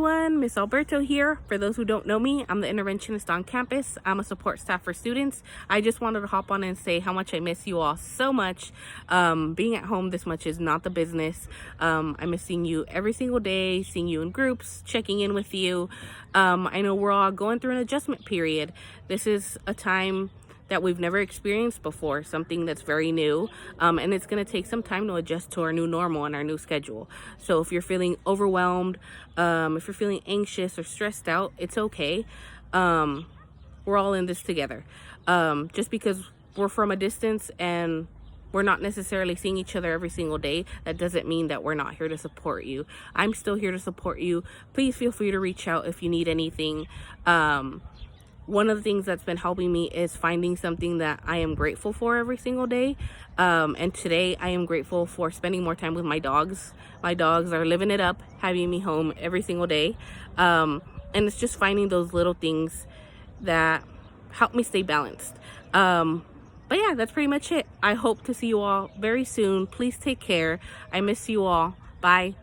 Miss Alberto here. For those who don't know me, I'm the interventionist on campus. I'm a support staff for students. I just wanted to hop on and say how much I miss you all so much. Being at home this much is not the business. I miss seeing you every single day, seeing you in groups, checking in with you. I know we're all going through an adjustment period. This is a time that we've never experienced before, something that's very new, and it's going to take some time to adjust to our new normal and our new schedule. So if you're feeling overwhelmed, if you're feeling anxious or stressed out, it's okay. We're all in this together. Just because we're from a distance and we're not necessarily seeing each other every single day, that doesn't mean that we're not here to support you. I'm still here to support you. Please feel free to reach out if you need anything. One of the things that's been helping me is finding something that I am grateful for every single day. And today I am grateful for spending more time with my dogs. My dogs are living it up, having me home every single day. And it's just finding those little things that help me stay balanced. But yeah, that's pretty much it. I hope to see you all very soon. Please take care. I miss you all. Bye.